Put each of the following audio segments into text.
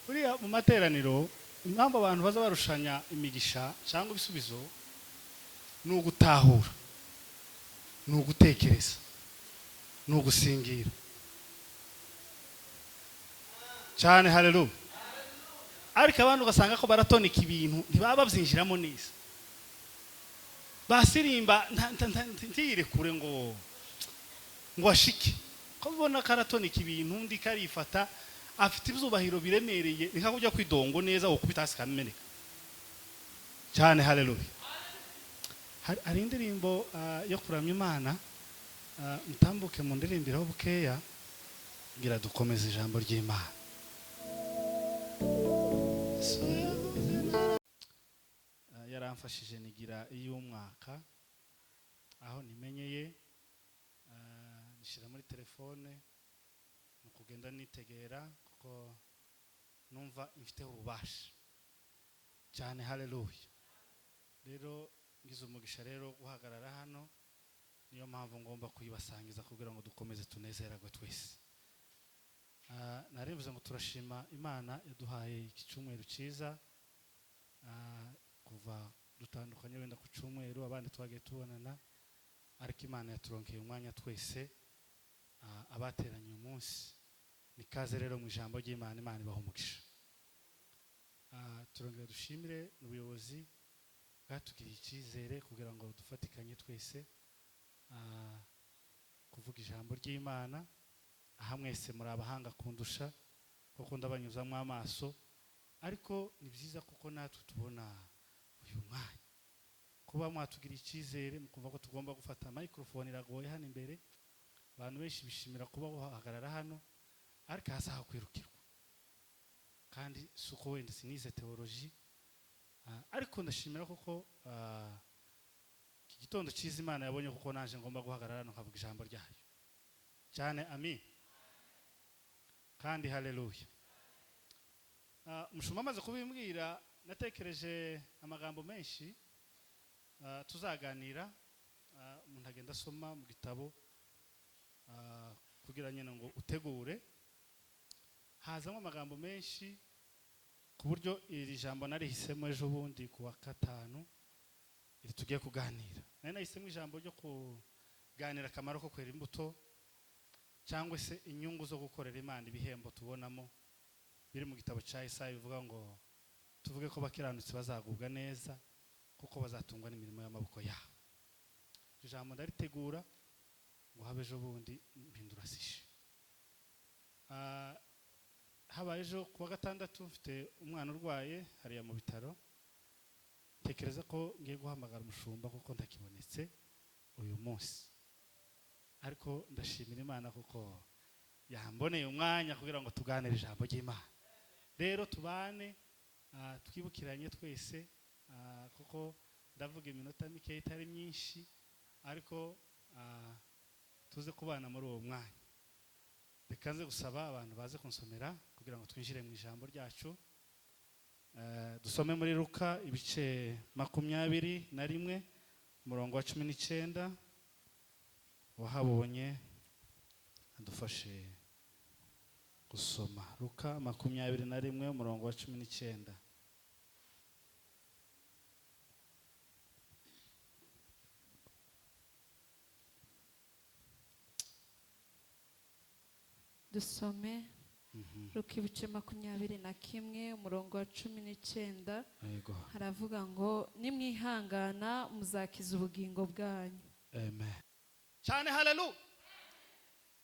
buriya mu materaniro impamvu abantu baza barushanya imigisha cyangwa ibisubizo ni ugutahura, ni ugutekereza, ni ugusingira cyane. Haleluya. Ariko abantu ugasanga ko baratonika ibintu ntibaba babyinjiramo neza, basirimba ntiyirekure ngo ashike ko ubona karatonika ibintu undi karifata afite ibyubahiro biremereye ni nka kujya kwidongo neza ukubita hasi kameneka cyane. Haleluya. Hari indirimbo yo kuramya Imana, mutambuke mu ndirimbiro bukeya ngira dukomeze ijambo ry'Imana. Yaramfashije nigira iy'umwaka aho nimenyeye, nishira muri telefone mu kugenda nitegera kuko numva mfite ububasha cyane. Haleluya. Rero ngize umugisha rero guhagarara hano, niyo mpamvu ngomba kuyibasangiza kugira ngo dukomeze tunezeragwe twese. Narimvuze ngo turashima Imana yaduhaye iki cyumweru cyiza, kuva dutandukanye wenda ku cyumweru abandi twagiye tubonana, ariko Imana yaturonkeye umwanya twese abateranye uyu munsi. Nikaze rero mu ijambo ry'Imana, Imana ibaha umugisha. Turongera dushimire n'ubuyobozi bwatugiriye icyizere kugira ngo dufatikanye twese kuvuga ijambo ry'Imana. Aha mwese muri abahanga kundusha kuko ndabanyuzamo amaso, ariko ni byiza kuko natwe tubona uyu mwanya kuba mwatugiriye icyizere mukumva ko tugomba gufata microphone. Iragoye hano imbere, abantu benshi bishimira kuba guhagarara hano, ariko hazaho kwirukirwa kandi suko wenda sinize theology, ariko ndashimira kuko iki gitondo cyiza Imana yabonye kuko naje ngomba guhagarara hano nkavuga ijambo ryayo cyane. Amen kandi haleluya. Mushuma amaze kubimbwira, natekereje amagambo menshi tuzaganira. Umuntu agenda asoma mu gitabo kugira nyine ngo utegure, hazamo amagambo menshi ku buryo iri jambo narihisemo ejo bundi ku wa gatanu iri tugiye kuganira. Nari nahisemo ijambo ryo kuganira akamaro ko kwera imbuto cyangwa se inyungu zo gukorera Imana, ibihembo tubonamo biri mu gitabo cya Isaya bivuga ngo tuvuge ko bakiranutse bazagubwa neza kuko bazatungwa n'imirimo y'amaboko yabo. Iryo jambo ndaritegura ngo habe ejo bundi mpindura sishe. Habaye ejo ku wa gatandatu mfite umwana urwaye hariya mu bitaro, tekereza ko ngiye guhamagara umushumba kuko ntakibonetse uyu munsi, ariko ndashimira Imana kuko yamboneye umwanya kugira ngo tuganire ijambo ry'Imana. Rero tubane twibukiranye twese, kuko ndavuga iminota mike itari myinshi, ariko tuze kubana muri uwo mwanya. Reka nze gusaba abantu baze kunsomera kugira ngo twinjire mu ijambo ryacu. Dusome muri Luka ibice 21 umurongo wa 19. Wahabonye adufashe gusoma Luka 21 umurongo wa 19. Dusome Luka ibice 21 umurongo wa 19. Haravuga ngo nimwihangana muzakiza ubugingo bwanyu. Amen cyane. Haleluya.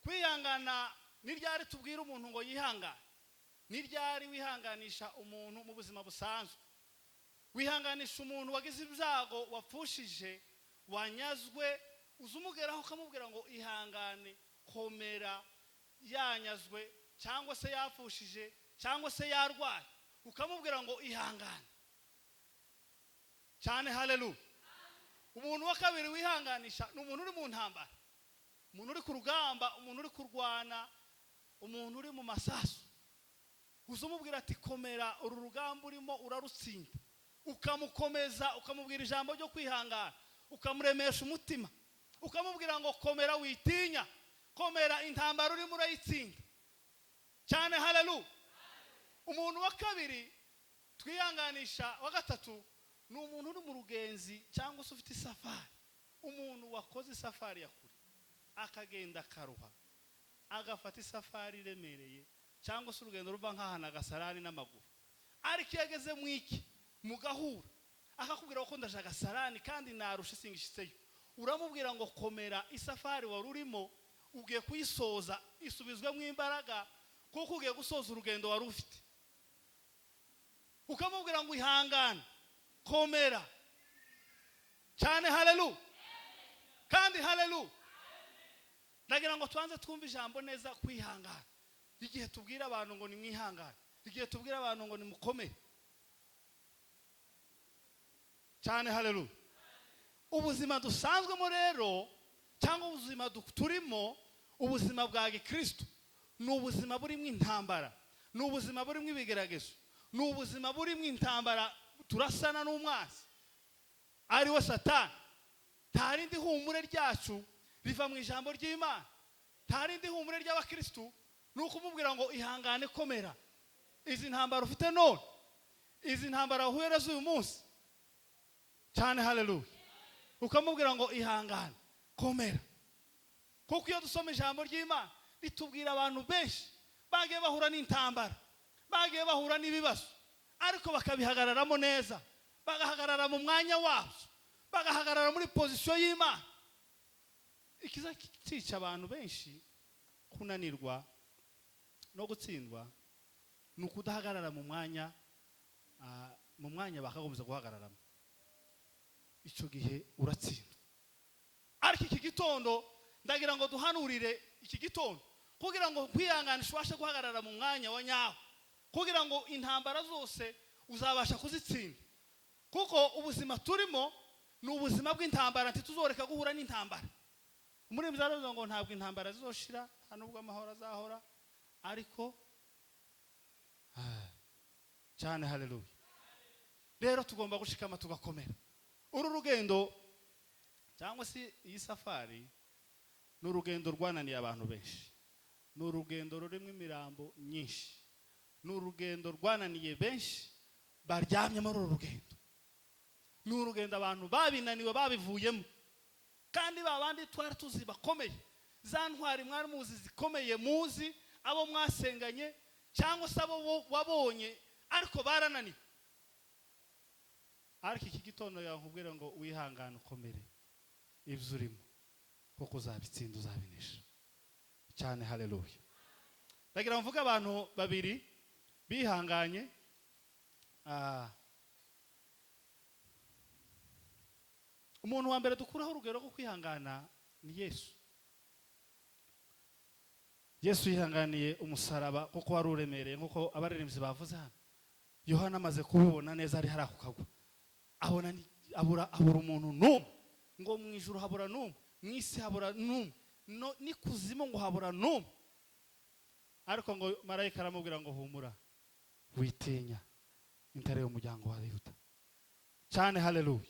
Kwihangana ni ryari tubwira umuntu ngo yihangane? Ni ryari wihanganisha umuntu mu buzima busanzwe? Wihanganisha umuntu wagize ibyago, wapfushije, wanyazwe, uzumugeraho ukamubwira ngo ihangane, komera, yanyazwe cyangwa se yapfushije cyangwa se yarwaye, ukamubwira ngo ihangane cyane. Haleluya. Umuntu wa kabiri wihanganisha ni umuntu uri mu ntambara, umuntu uri ku rugamba, umuntu uri kurwana, umuntu uri mu masasu. Uzumubwira ati komera, uru rugamba urimo urarutsinda, ukamukomeza, ukamubwira ijambo ryo kwihangana, ukamuremesha umutima, ukamubwira ngo komera, witinya, komera, intambara urimo urayitsinda cyane. Haleluya. umuntu wa kabiri twihanganisha wa gatatu ni umuntu uri mu rugenzi cyangwa se ufite isafari, umuntu wakoze isafari ya kure akagenda akaruha agafata isafari iremereye cyangwa se urugendo ruva nk'ahantu agasarani n'amaguru, ariko iyo ageze mu iki mugahura akakubwira ko ndaje agasarani kandi narusha singishitseyo, uramubwira ngo komera, isafari wari urimo ugiye kuyisoza isubizwemo imbaraga kuko ugiye gusoza urugendo wari ufite, ukamubwira ngo ihangane, komera cyane. haleluya kandi haleluya. Ndagira ngo tuanze twumve ijambo neza, kwihangana. Igihe tubwira abantu ngo nimwihangane, igihe tubwira abantu ngo nimukomere cyane. haleluya. Ubuzima dusanzwemo rero cyangwa ubuzima turimo, ubuzima bwa gikristo ni ubuzima burimo intambara, ni ubuzima burimo ibigeragezo, ni ubuzima burimo intambara, turasana n'umwanzi ari we Satani. Nta rindi humure ryacu riva mu ijambo ry'Imana, nta rindi humure ry'abakristo ni ukumubwira ngo ihangane, komera. Izi ntambara ufite none, izi ntambara uhuye nazo uyu munsi cyane. haleluya. Ukamubwira ngo ihangane, komera. Kuko iyo dusoma ijambo ry'Imana ritubwira abantu benshi bagiye bahura n'intambara, bagiye bahura n'ibibazo, ariko bakabihagararamo neza, bagahagarara mu mwanya wabo, bagahagarara muri pozisiyo y'Imana. Ikiza cyica abantu benshi kunanirwa no gutsindwa ni ukudahagarara mu mwanya bakagombye guhagararamo. Icyo gihe uratsindwa. Ariko iki gitondo ndagira ngo duhanurire iki gitondo kugira ngo kwihanganisha ubashe guhagarara mu mwanya wa nyawo, kugira ngo intambara zose uzabasha kuzitsinda. Kuko ubuzima turimo ni ubuzima bw'intambara, ntituzoreka guhura n'intambara. Muri muzaravuga ngo ntabwo intambara zizoshira, nubwo amahoro azahora, ariko cyane. haleluya. Rero tugomba gushikama tugakomera. Uru rugendo cyangwa se iyi safari ni urugendo rwananiye abantu benshi, ni urugendo rurimo imirambo myinshi, ni urugendo rwananiye benshi baryamye muri uru rugendo, ni urugendo abantu babinaniwe babivuyemo. Kandi babandi twari tuzi bakomeye, za ntwari mwari muzi zikomeye, muzi abo mwasenganye cyangwa se abo wabonye, ariko barananiwe. Ariko iki gitondo yankubwira ngo wihangane, ukomere ibyo urimo, kuko uzabitsinda, uzabinesha cyane. haleluya. Ndagira mvuga abantu babiri bihanganye. Umuntu wa mbere dukuraho urugero rwo kwihangana ni Yesu. Yesu yihanganiye umusaraba kuko wari uremereye, nkuko abaririmbyi bavuze hano. Yohana amaze kubibona neza ari harako kagwa, abura umuntu n'umwe, ngo mu ijuru habura n'umwe, mu isi habura n'umwe, n'ikuzimu ngo habura n'umwe. Ariko ngo marayika aramubwira ngo humura, witinya, intare y'umuryango wa Yuda cyane. haleluya.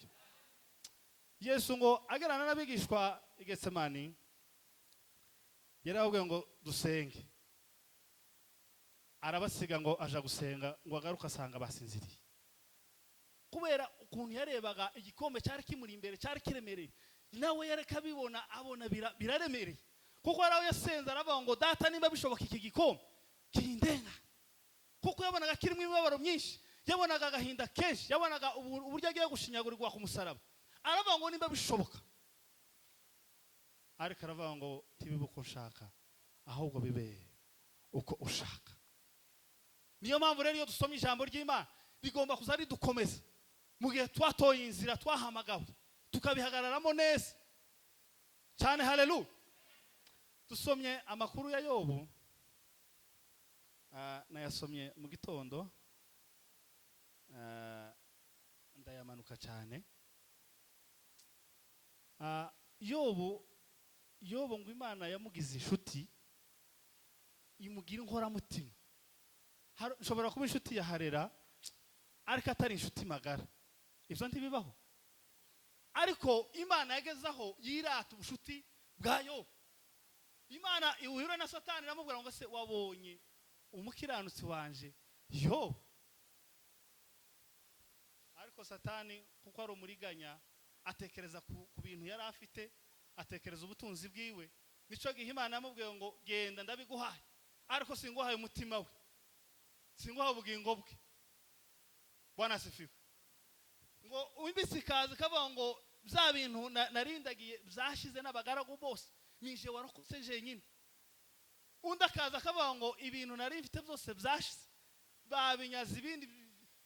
Yesu ngo agerana n'abigishwa i Getsemani, yarababwiye ngo dusenge, arabasiga ngo aja gusenga, ngo agaruka asanga basinziriye. Kubera ukuntu yarebaga igikombe cyari kimuri imbere, cyari kiremereye, nawe yareka bibona, abona biraremereye. Kuko araho yasenze aravuga ngo data, nimba bishoboka iki gikombe kindenga. Kuko yabonaga kirimo imibabaro myinshi, yabonaga agahinda kenshi, yabonaga uburyo agiye gushinyagurirwa ku musaraba. Aravuga ngo nimba bishoboka, ariko aravuga ngo ntibibe uko nshaka, ahubwo bibe uko ushaka. Niyo mpamvu rero iyo dusomye ijambo ry'Imana rigomba kuza ridukomeza mu gihe twatoye inzira, twahamagawe tukabihagararamo neza cyane. haleluya. Dusomye amakuru ya Yobu, nayasomye mu gitondo, ndayamanuka cyane. Yobu ngo Imana yamugize inshuti, imugira inkoramutima. Nshobora kuba inshuti ya Harera, ariko atari inshuti magara, ibyo ntibibaho. Ariko Imana yagezaho yirata ubushuti bwa Yobu. Imana ihura na Satani iramubwira ngo se wabonye umukiranutsi wanje yo ariko satani kuko ari umuriganya atekereza ku bintu yari afite, atekereza ubutunzi bwiwe. Nico gihe Imana yamubwiye ngo genda ndabiguhaye, ariko singuhaye umutima we, singuhaye ubugingo bwe. Bwana asifiwe. Ngo umbisikaze kavuga ngo bya bintu narindagiye byashize n'abagaragu bose nije warokotse jenyine. Undi akaza akavuga ngo ibintu nari mfite byose byashize babinyaza ibindi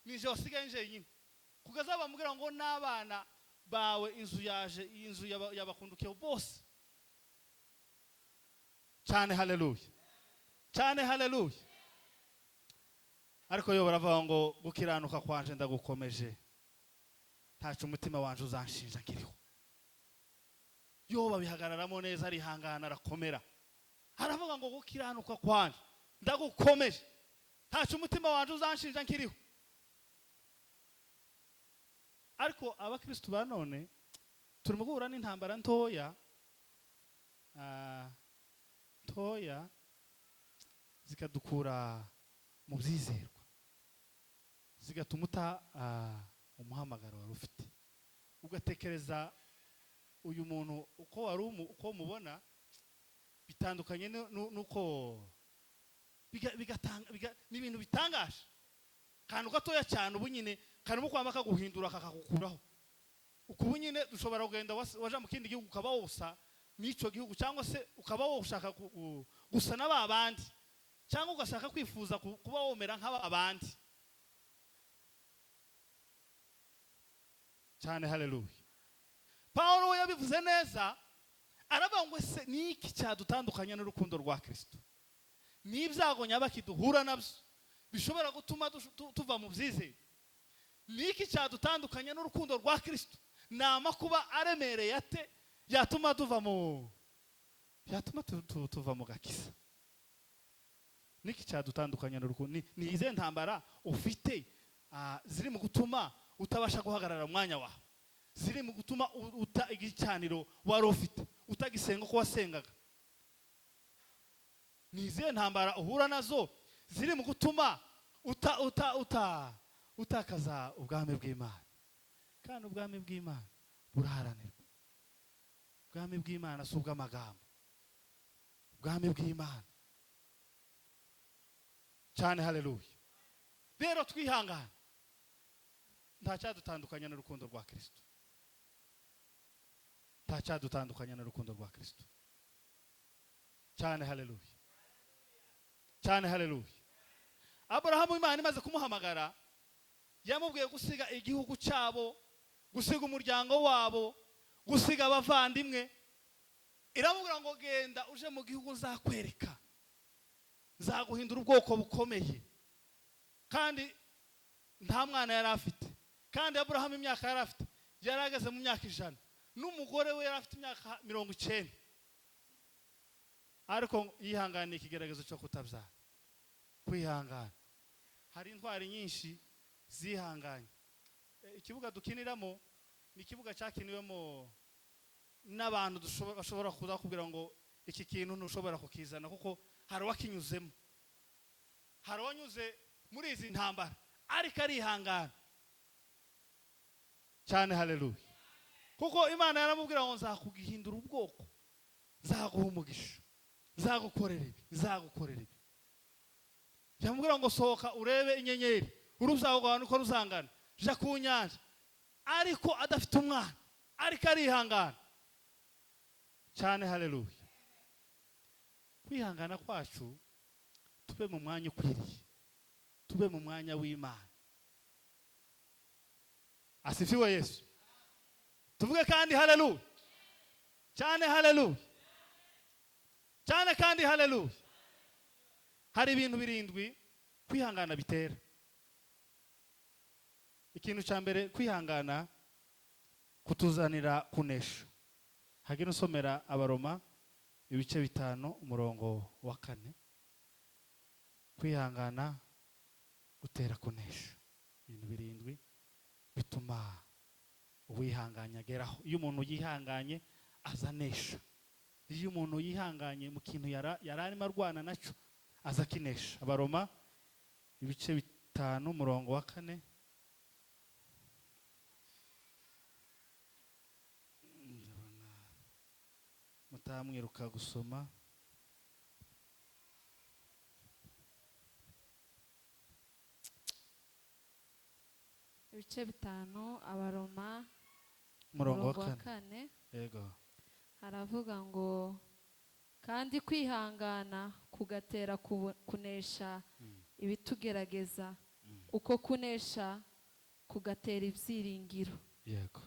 nije wasigaye jenyine. Kugeza bamubwira ngo n'abana bawe inzu yaje, inzu yabakundukiye bose. Cyane haleluya, cyane haleluya. Ariko yo baravuga ngo gukiranuka kwanje ndagukomeje, ntacu umutima wanje uzanshinja nkiriho. Yo babihagararamo neza, arihangana arakomera, aravuga ngo gukiranuka kwanje ndagukomeje, ntacu umutima wanje uzanshinja nkiriho. Ariko abakristo ba none turimo guhura n'intambara ntoya zikadukura mu byizerwa, zigatuma umuhamagaro wari ufite. Ugatekereza uyu muntu uko mubona bitandukanye nuko n'ibintu bitangaje. Kantu gatoya cyane ubu nyine karimo kwamba kaguhindura kakakukuraho. Ubu nyine dushobora kugenda waje mu kindi gihugu ukaba wosa n'ico gihugu, cyangwa se ukaba woshaka gusa n'abandi, cyangwa ugashaka kwifuza kuba womera nk'abandi. Cyane haleluya. Paulo yabivuze neza, aravuga ngo se niki cyadutandukanya n'urukundo rwa Kristo? Ni ibyago nyabaki duhura nabyo bishobora gutuma tuva mu byizere. Niki cyadutandukanya n'urukundo rwa Kristo? Nama kuba aremereye ate yatuma tuva mu gakiza? Niki cyadutandukanya n'urukundo? Ni ize ntambara ufite ziri mu gutuma utabasha guhagarara umwanya wawe, ziri mu gutuma uta igicaniro wari ufite, utagisenga ko wasengaga. Ni ize ntambara uhura nazo ziri mu gutuma utakaza ubwami bw'Imana. Kandi ubwami bw'Imana buraharanirwa. Ubwami bw'Imana si ubw'amagambo, ubwami bw'Imana. Cyane haleluya. Rero twihangana, nta cyadutandukanya n'urukundo rwa Kristo, nta cyadutandukanya n'urukundo rwa Kristo. Cyane haleluya, cyane haleluya. Abrahamu Imana imaze kumuhamagara yamubwiye gusiga igihugu cyabo, gusiga umuryango wabo, gusiga abavandimwe. Iramubwira ngo genda uje mu gihugu nzakwereka, nzaguhindura ubwoko bukomeye. Kandi nta mwana yari afite, kandi Abrahamu imyaka yari afite yarageze mu myaka 100, n'umugore we yari afite imyaka 90. Ariko yihanganiye ikigeragezo cyo kutabyara. Kwihangana, hari intwari nyinshi zihanganye. Ikibuga dukiniramo ni ikibuga cyakiniwemo n'abantu bashobora kuza kubwira ngo iki kintu ntushobora kukizana kuko hari wakinyuzemo, hari wanyuze muri izi ntambara, ariko arihangana. Cyane haleluya. Kuko Imana yaramubwira ngo nzakugihindura ubwoko, nzaguha umugisha, nzagukorera ibi, nzagukorera ibi. Yamubwira ngo sohoka urebe inyenyeri, uruzaho rwawe uko ruzangana, ja ku nyanja. Ariko adafite umwana, ariko arihangana. Cyane haleluya. Kwihangana kwacu tube mu mwanya ukwiriye, tube mu mwanya w'Imana. Asifiwe Yesu. Tuvuge kandi haleluya, cyane haleluya, cyane kandi haleluya. Hari ibintu 7 kwihangana bitera. Ikintu cya mbere, kwihangana kutuzanira kunesha. Hagino somera Abaroma ibice 5 umurongo wa 4. Kwihangana gutera kunesha. Ibintu 7 bituma uwihanganya ageraho. Iyo umuntu yihanganye azanesha. Iyo umuntu yihanganye mu kintu yararimo arwana nacyo azakinesha. Abaroma ibice 5 umurongo wa 4. Mutamwiruka gusoma. Ibice 5 Abaroma Umurongo wa 4. Yego. Haravuga ngo kandi kwihangana kugatera kunesha ibitugerageza, uko kunesha kugatera ibyiringiro. Yego.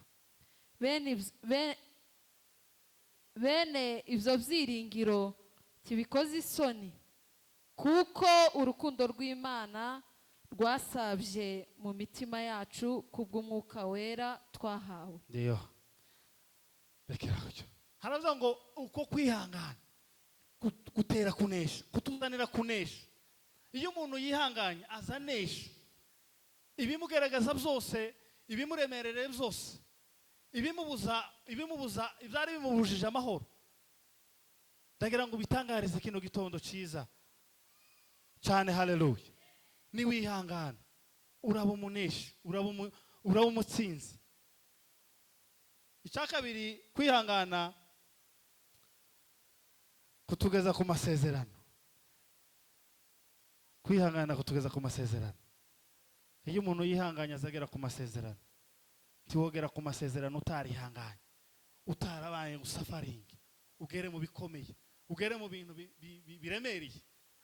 Bene ibyo byiringiro tibikoze isoni, kuko urukundo rw'Imana rwasabye mu mitima yacu kubw'umwuka wera twahawe. Niyo. Rekeraho. Haravuga ngo uko kwihangana gutera kunesha, kutuzanira kunesha. Iyo umuntu yihanganye azanesha ibimugerageza byose, ibimuremerere byose, ibimubuza ibyari bimubujije amahoro. Ndagira ngo bitangarize kino gitondo cyiza cyane. Haleluya. Ni wihangana uraba umuneshi, uraba umutsinzi. Icya kabiri, kwihangana kutugeza ku masezerano. Kwihangana kutugeza ku masezerano. Iyo umuntu yihanganye azagera ku masezerano. Tiwogera ku masezerano utarihanganye, utarabaye gusafaringi, ugere mu bikomeye, ugere mu bintu biremereye.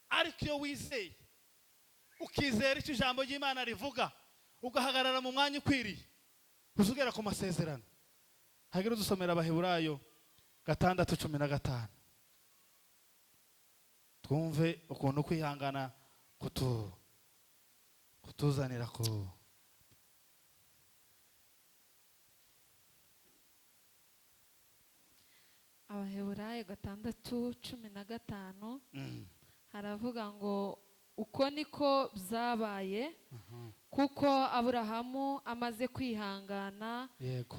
Ariko iyo wizeye, ukizera icyo ijambo ry'Imana rivuga, ugahagarara mu mwanya ukwiriye, uzugera ku masezerano. Hagira dusomera Abaheburayo 6:15. Twumve ukuntu kwihangana kutuzanira ku Abaheburayo 6:15. Haravuga ngo uko niko byabaye, kuko Aburahamu amaze kwihangana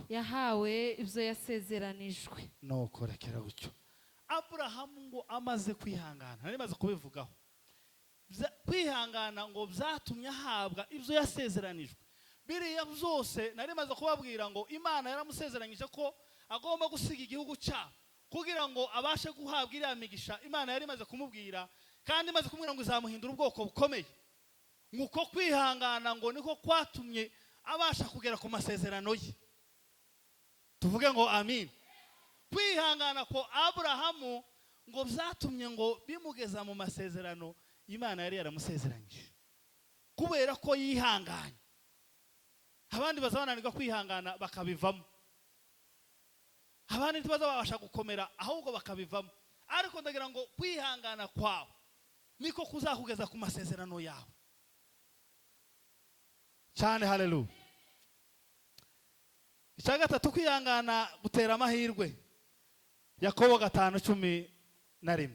yahawe ibyo yasezeranijwe. Nuko rekera gutyo. Aburahamu ngo amaze kwihangana, nari maze kubivugaho. Kwihangana ngo byatumye ahabwa ibyo yasezeranijwe. Biriya byose nari maze kubabwira ngo Imana yaramusezeranyije ko agomba gusiga igihugu cyabo kugira ngo abashe guhabwa iriya migisha Imana yari maze kumubwira, kandi maze kumubwira ngo izamuhindura ubwoko bukomeye. Nguko kwihangana ngo niko kwatumye abasha kugera ku masezerano ye. Tuvuge ngo amin. Kwihangana ko Aburahamu ngo byatumye ngo bimugeza mu masezerano Imana yari yaramusezeranyije, kubera ko yihanganye. Abandi bazabananirwa kwihangana bakabivamo, abandi ntibazabasha gukomera ahubwo bakabivamo. Ariko ndagira ngo kwihangana kwawe niko kuzakugeza ku masezerano yawe cyane. Haleluya. Icya gatatu, kwihangana gutera amahirwe. Yakobo 5:11.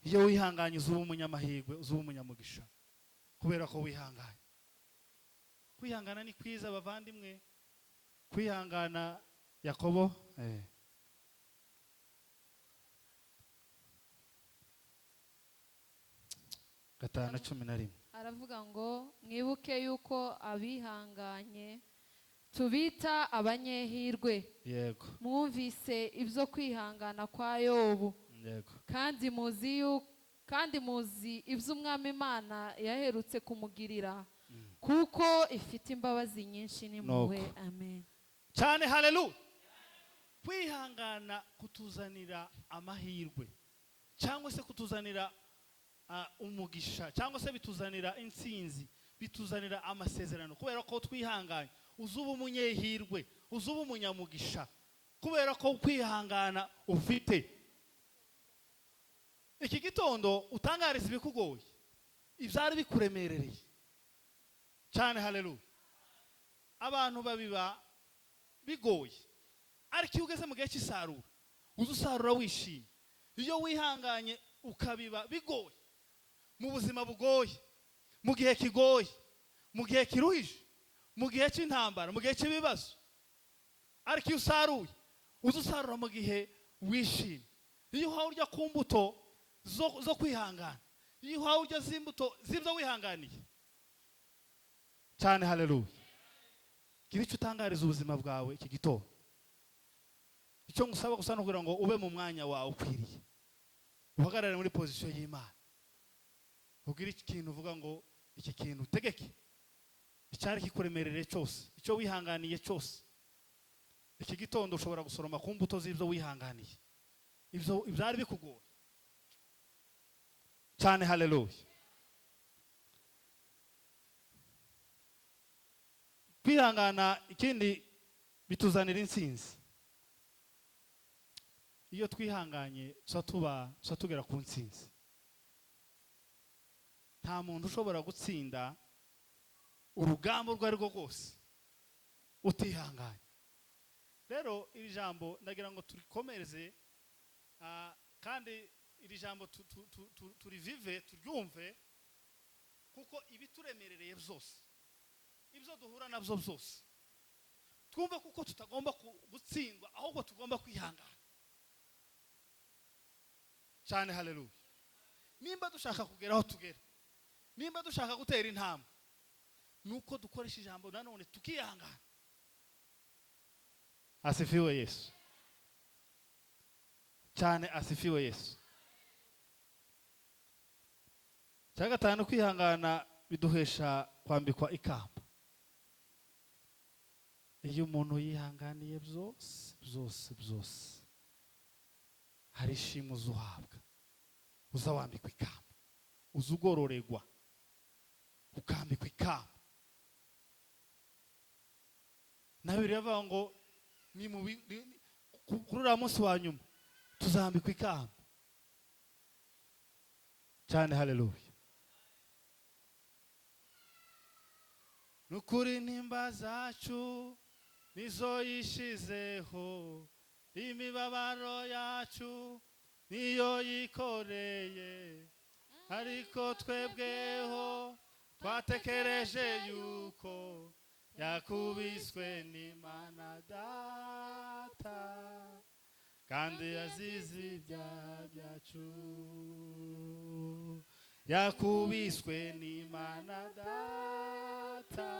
Iyo wihanganye uzuba umunyamahirwe, uzuba umunyamugisha, kubera ko wihanganye. Kwihangana ni kwiza bavandimwe. Kwihangana, Yakobo 5:11. Aravuga ngo mwibuke yuko abihanganye tubita abanyehirwe. Yego. Mwumvise ibyo kwihangana kwa Yobu. Yego. kandi muzi ibyo Umwami Imana yaherutse kumugirira, kuko ifite imbabazi nyinshi n'impuhwe. Amen. Cyane. Haleluya. Kwihangana kutuzanira amahirwe, cyangwa se kutuzanira umugisha, cyangwa se bituzanira intsinzi, bituzanira amasezerano. Kubera ko twihanganye uzuba umunyehirwe, uzuba umunyamugisha, kubera ko kwihangana ufite. Iki gitondo utangariza ibikugoye, ibyari bikuremerereye cyane. Haleluya. Abantu babiba bigoye, ariko iyo ugeze mu gihe cy'isarura uzusarura wishimye. Iyo wihanganye ukabiba bigoye, mu buzima bugoye, mu gihe kigoye, mu gihe kiruhije, mu gihe cy'intambara, mu gihe cy'ibibazo, ariko iyo usaruye uzusarura mu gihe wishimye. Iyo uhawe urya ku mbuto zo kwihangana, iyo uhawe urya z'imbuto z'ibyo wihanganiye cyane. Haleluya. Gira icyo utangariza ubuzima bwawe iki gitondo. Icyo ngusaba gusa no kugira ngo ube mu mwanya wawe ukwiriye, uhagarare muri position y'Imana, ugira ikintu uvuga ngo iki kintu utegeke, icyari kikuremerere cyose, icyo wihanganiye cyose. Iki gitondo ushobora gusoroma ku mbuto z'ibyo wihanganiye, ibyo ibyari bikugoye cyane. Haleluya. Kwihangana ikindi bituzanira intsinzi. Iyo twihanganye tuba tugera ku ntsinzi. Nta muntu ushobora gutsinda urugamba urwo ari rwo rwose utihanganye. Rero iri jambo ndagira ngo turikomereze, kandi iri jambo turivive turyumve, kuko ibituremerereye byose, ibyo duhura nabyo byose, twumve kuko tutagomba gutsindwa, ahubwo tugomba kwihangana cyane. Haleluya. Nimba dushaka kugera aho tugera, nimba dushaka gutera intambwe, nuko dukoresha ijambo nanone tukihangana. Asifiwe Yesu cyane, asifiwe Yesu. Cya gatanu, kwihangana biduhesha kwambikwa ikamba. Iyo umuntu yihanganiye byose hari ishimwe uzuhabwa, uzawambikwa ikamba, uzugororerwa ukambikwa ikamba. Na Bibiliya ivuga ngo kuri uriya munsi wa nyuma tuzambikwa ikamba cyane. Haleluya. Nukuri nimba zacu nizo yishizeho, imibabaro yacu niyo yikoreye, ariko twebweho twatekereje yuko yakubiswe n'Imana Data, kandi yazize ibyaha byacu. Yakubiswe n'Imana Data,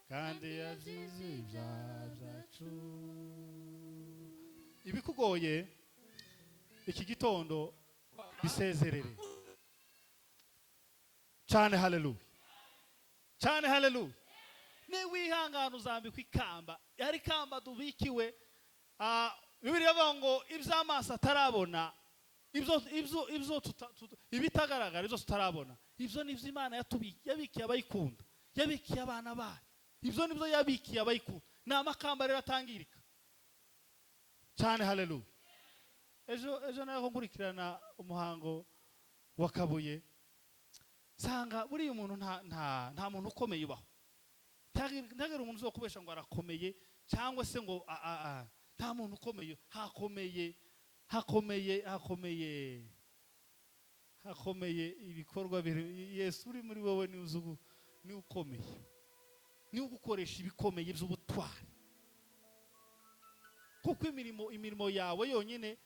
kandi yazize ibyaha byacu. Ibikugoye iki gitondo bisezerere cyane. Haleluya cyane. Haleluya. Ni wihangana uzambikwa ikamba. Yari ikamba dubikiwe. Bibiliya ivuga ngo iby'amaso atarabona, ibitagaragara, ibyo tutarabona, ibyo ni Imana yabikiye abayikunda, yabikiye abana bayo. Ibyo nibyo yabikiye abayikunda. Ni amakamba rero atangirika cyane. Haleluya. Ejo naho nkurikirana umuhango wa Kabuye, sanga buriya umuntu nta muntu ukomeye ubaho. Ntagire umuntu uzo kubesha ngo arakomeye, cyangwa se ngo nta muntu ukomeye. Hakomeye ibikorwa biri. Yesu uri muri wowe ni ukomeye, ni ugukoresha ibikomeye by'ubutwari, kuko imirimo yawe yonyine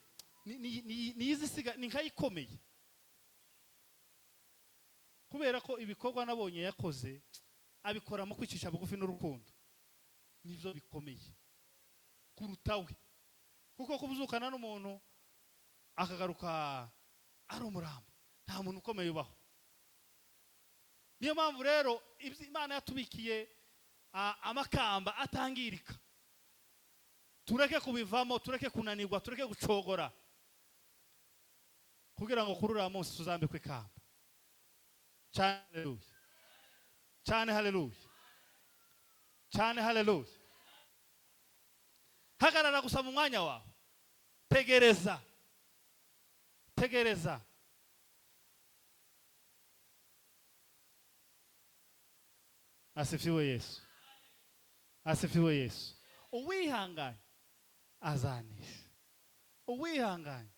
ni izisiga, ni nkayikomeye, kubera ko ibikorwa nabonye yakoze abikora mu kwicisha bugufi n'urukundo, nibyo bikomeye kuruta we. Kuko kubuzukana n'umuntu akagaruka ari umurambo, nta muntu ukomeye ubaho. Niyo mpamvu rero Imana yatubikiye amakamba atangirika. Tureke kubivamo, tureke kunanirwa, tureke gucogora, kugira ngo kuri uriya munsi tuzambikwe ikamba cyane. Haleluya cyane. Haleluya cyane. Haleluya. Hagarara gusa mu mwanya wawe, tegereza. Asifiwe Yesu, asifiwe Yesu. Uwihanganye azanisha, uwihanganye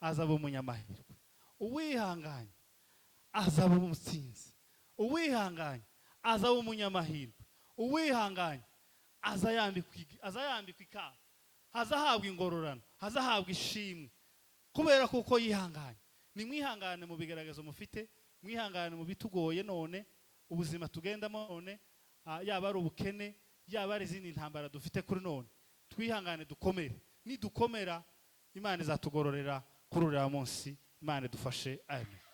azaba umunyamahirwe, uwihanganye azaba umutsinzi, uwihanganye azaba umunyamahirwe, uwihanganye azayambikwa ikamba, hazahabwa ingororano, hazahabwa ishimwe, kubera kuko yihanganye. ni mwihangane mu bigaragazo mufite, mwihangane mu bitugoye none, ubuzima tugendamo none, yaba ari ubukene, yaba ari izindi ntambara dufite kuri none. Twihangane dukomere, nidukomera Imana izatugororera kuri uriya munsi. Imana dufashe, amen.